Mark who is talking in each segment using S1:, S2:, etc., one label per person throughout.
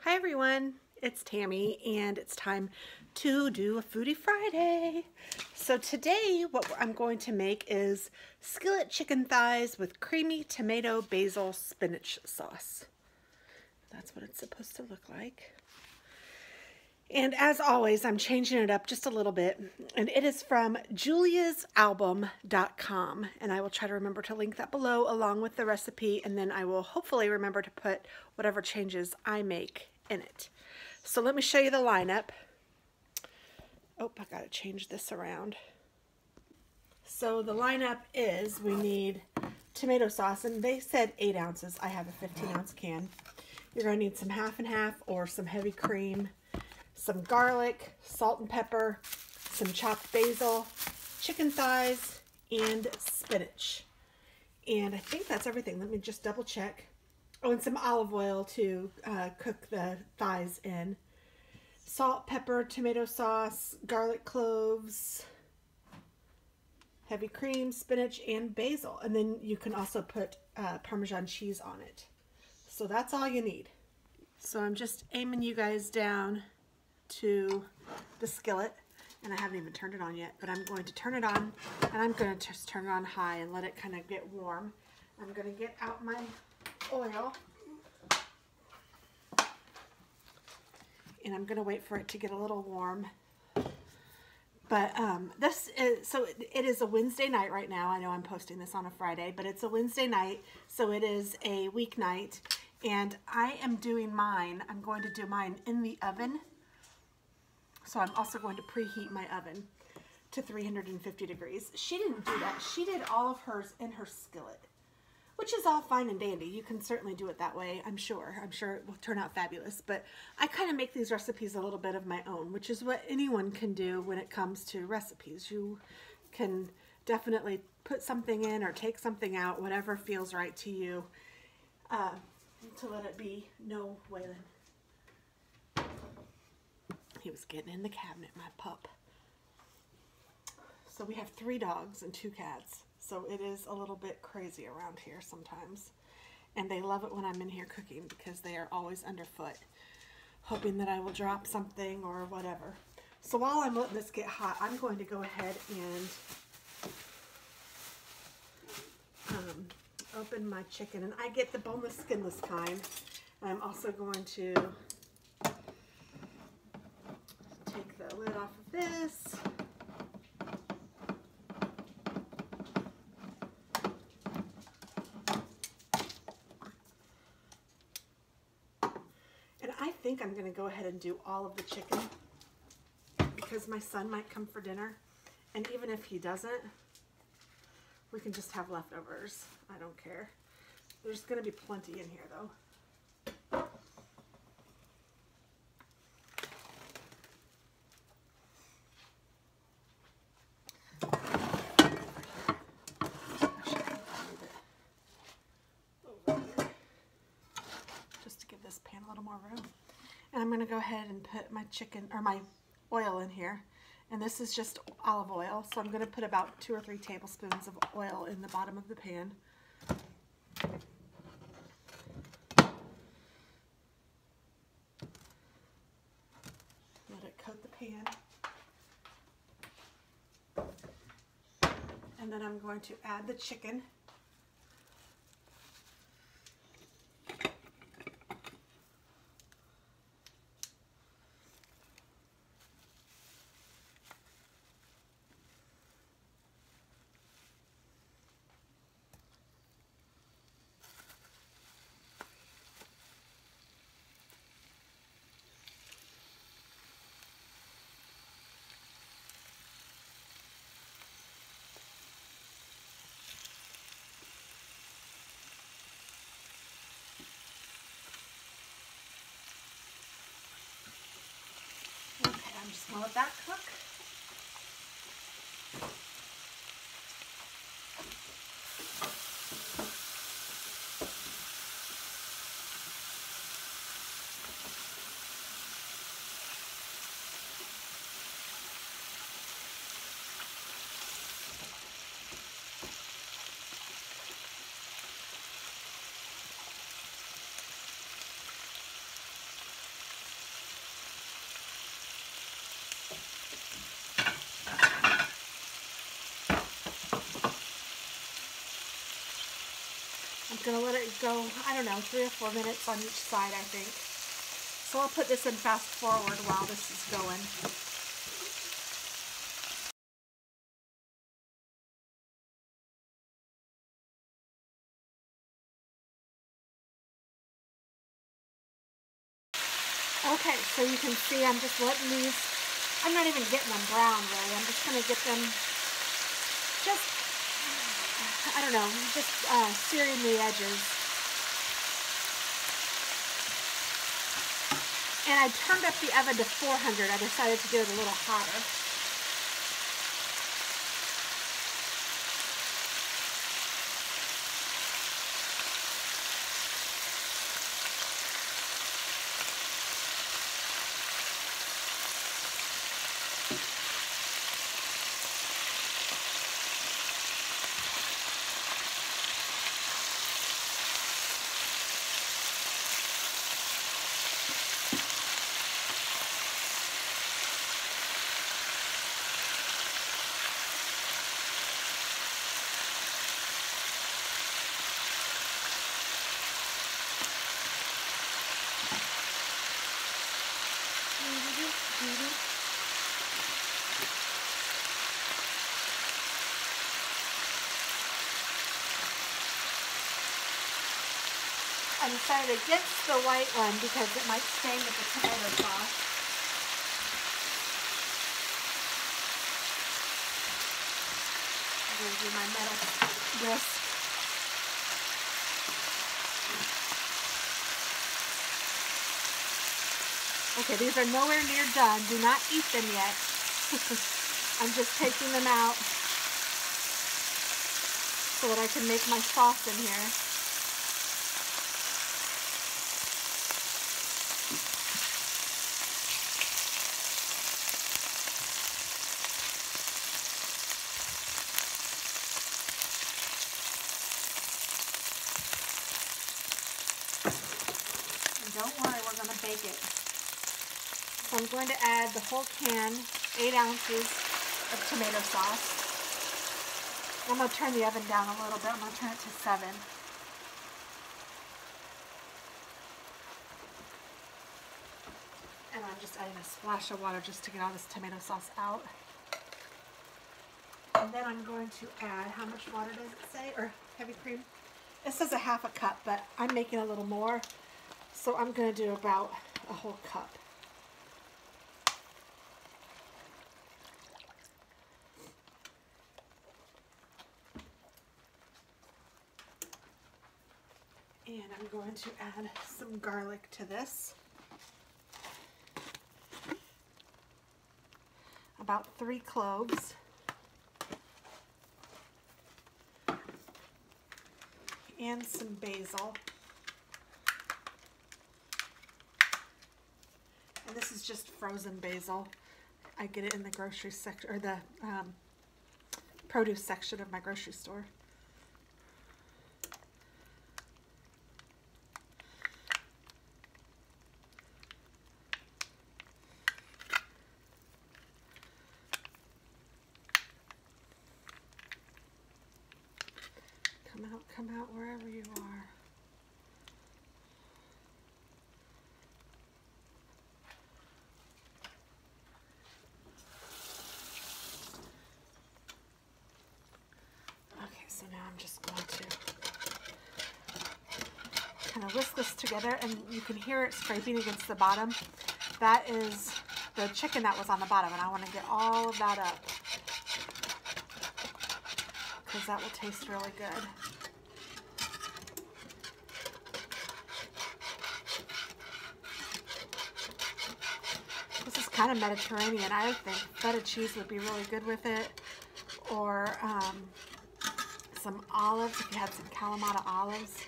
S1: Hi everyone, it's Tammy and it's time to do a Foodie Friday. So today what I'm going to make is skillet chicken thighs with creamy tomato basil spinach sauce. That's what it's supposed to look like. And as always, I'm changing it up just a little bit. And it is from juliasalbum.com. And I will try to remember to link that below along with the recipe. And then I will hopefully remember to put whatever changes I make in it. So let me show you the lineup. Oh, I gotta change this around. So the lineup is we need tomato sauce. And they said 8 ounces. I have a 15-ounce can. You're gonna need some half and half or some heavy cream, some garlic, salt and pepper, some chopped basil, chicken thighs, and spinach. And I think that's everything. Let me just double check. Oh, and some olive oil to cook the thighs in. Salt, pepper, tomato sauce, garlic cloves, heavy cream, spinach, and basil. And then you can also put Parmesan cheese on it. So that's all you need. So I'm just aiming you guys down to the skillet, and I haven't even turned it on yet, but I'm going to turn it on, and I'm going to just turn it on high and let it kind of get warm. I'm going to get out my oil, and I'm going to wait for it to get a little warm. But this is, so it is a Wednesday night right now. I know I'm posting this on a Friday, but it's a Wednesday night, so it is a weeknight, and I am doing mine. I'm going to do mine in the oven. So I'm also going to preheat my oven to 350 degrees. She didn't do that. She did all of hers in her skillet, which is all fine and dandy. You can certainly do it that way, I'm sure. I'm sure it will turn out fabulous. But I kind of make these recipes a little bit of my own, which is what anyone can do when it comes to recipes. You can definitely put something in or take something out, whatever feels right to you, to let it be. No, Waylon. He was getting in the cabinet, my pup. So we have 3 dogs and 2 cats. So it is a little bit crazy around here sometimes. And they love it when I'm in here cooking because they are always underfoot, hoping that I will drop something or whatever. So while I'm letting this get hot, I'm going to go ahead and open my chicken. And I get the boneless, skinless kind. I'm also going to take the lid off of this. And I think I'm going to go ahead and do all of the chicken because my son might come for dinner. And even if he doesn't, we can just have leftovers. I don't care. There's going to be plenty in here though. This pan a little more room. And I'm going to go ahead and put my chicken or my oil in here, and this is just olive oil, so I'm going to put about 2 or 3 tablespoons of oil in the bottom of the pan. Let it coat the pan, and then I'm going to add the chicken. I'm just going to let that cook. gonna let it go, I don't know, 3 or 4 minutes on each side, I think. So I'll put this in fast forward while this is going. Okay, so you can see I'm just letting these, I'm not even getting them brown really. I'm just gonna get them just, I don't know, just searing the edges. And I turned up the oven to 400. I decided to do it a little hotter. I decided against the white one because it might stain with the tomato sauce. I'm going to do my metal whisk. Okay, these are nowhere near done. Do not eat them yet. I'm just taking them out so that I can make my sauce in here. Don't worry, we're going to bake it. So I'm going to add the whole can, 8 ounces of tomato sauce. I'm going to turn the oven down a little bit. I'm going to turn it to 7. And I'm just adding a splash of water just to get all this tomato sauce out. And then I'm going to add, how much water does it say? Or heavy cream? It says a half a cup, but I'm making a little more. So I'm going to do about a whole cup. And I'm going to add some garlic to this. About 3 cloves. And some basil. And this is just frozen basil. I get it in the grocery section, or the produce section of my grocery store. Come out wherever you are. So now I'm just going to kind of whisk this together, and you can hear it scraping against the bottom. That is the chicken that was on the bottom, and I want to get all of that up because that will taste really good. This is kind of Mediterranean. I think feta cheese would be really good with it, or some olives, if you had some Kalamata olives.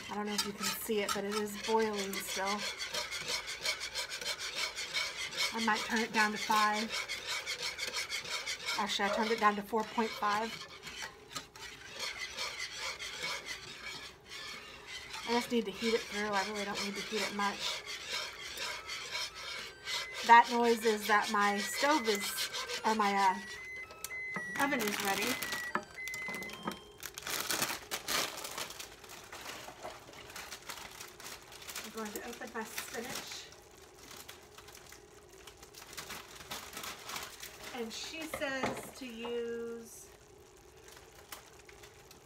S1: I don't know if you can see it, but it is boiling still. I might turn it down to 5. Actually, I turned it down to 4.5. I just need to heat it through. I really don't need to heat it much. That noise is that my stove is, or my oven is ready. I'm going to open my spinach. And she says to use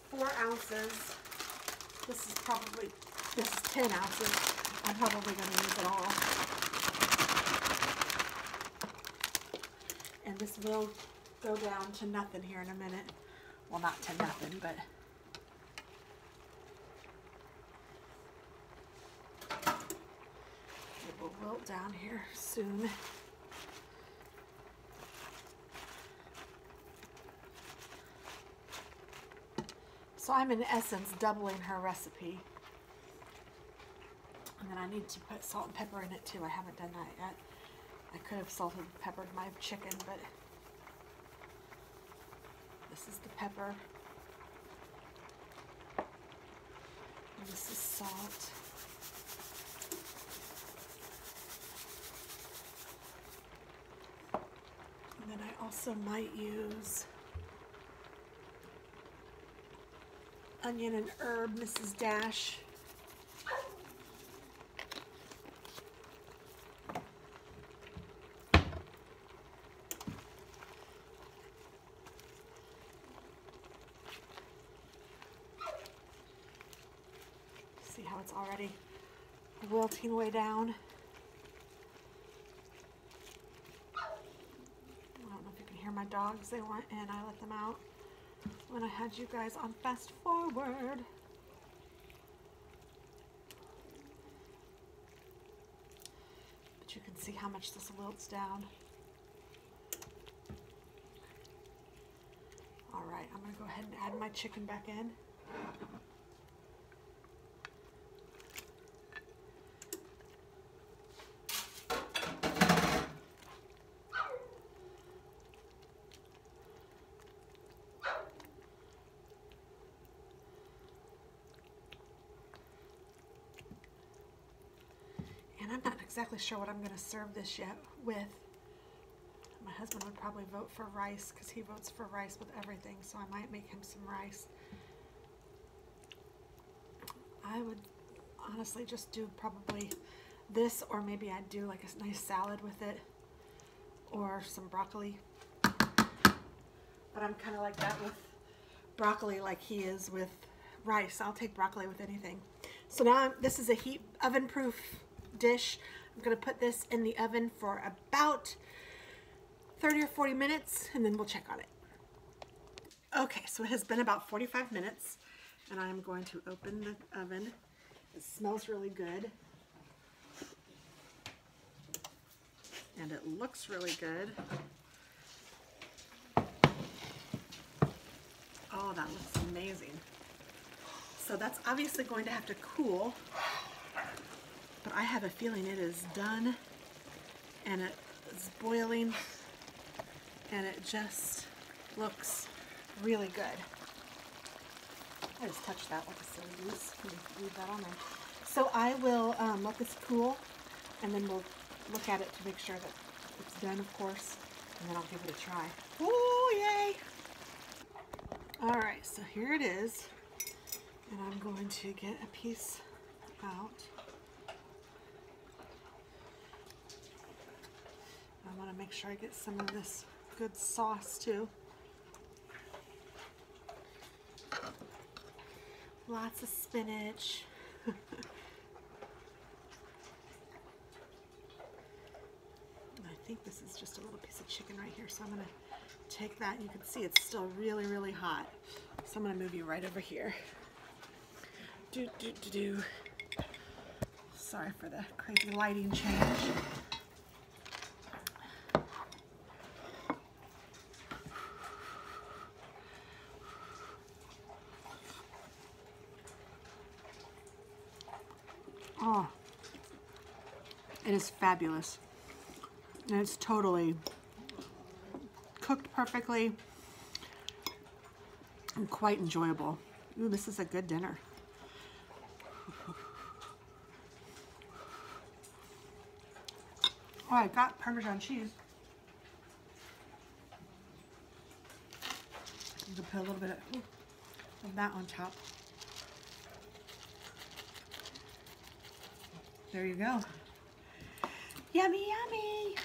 S1: 4 ounces. This is 10 ounces. I'm probably going to use it all. And this will go down to nothing here in a minute. Well, not to nothing, but it will wilt down here soon. So I'm in essence doubling her recipe. And then I need to put salt and pepper in it too. I haven't done that yet. I could have salted and peppered my chicken, but this is the pepper. And this is salt. And then I also might use onion and herb, Mrs. Dash. See how it's already wilting way down. I don't know if you can hear my dogs. They went in, I let them out when I had you guys on fast forward. But you can see how much this wilts down. All right, I'm gonna go ahead and add my chicken back in. And I'm not exactly sure what I'm going to serve this yet with. My husband would probably vote for rice because he votes for rice with everything, so I might make him some rice. I would honestly just do probably this, or maybe I'd do like a nice salad with it, or some broccoli. But I'm kind of like that with broccoli like he is with rice. I'll take broccoli with anything. So now this is a heat oven proof dish. I'm going to put this in the oven for about 30 or 40 minutes and then we'll check on it. Okay, so it has been about 45 minutes and I'm going to open the oven. It smells really good and it looks really good. Oh, that looks amazing. So that's obviously going to have to cool, but I have a feeling it is done and it is boiling and it just looks really good. I just touched that like a silly goose. Leave that on there. So I will let this cool and then we'll look at it to make sure that it's done, of course, and then I'll give it a try. Oh, yay! All right, so here it is. And I'm going to get a piece out. I want to make sure I get some of this good sauce too. Lots of spinach. I think this is just a little piece of chicken right here, so I'm going to take that. You can see it's still really, really hot. So I'm going to move you right over here. Sorry for the crazy lighting change. Oh, it is fabulous. And it's totally cooked perfectly and quite enjoyable. Ooh, this is a good dinner. Oh, I got Parmesan cheese. You can put a little bit of that on top. There you go. Yummy, yummy.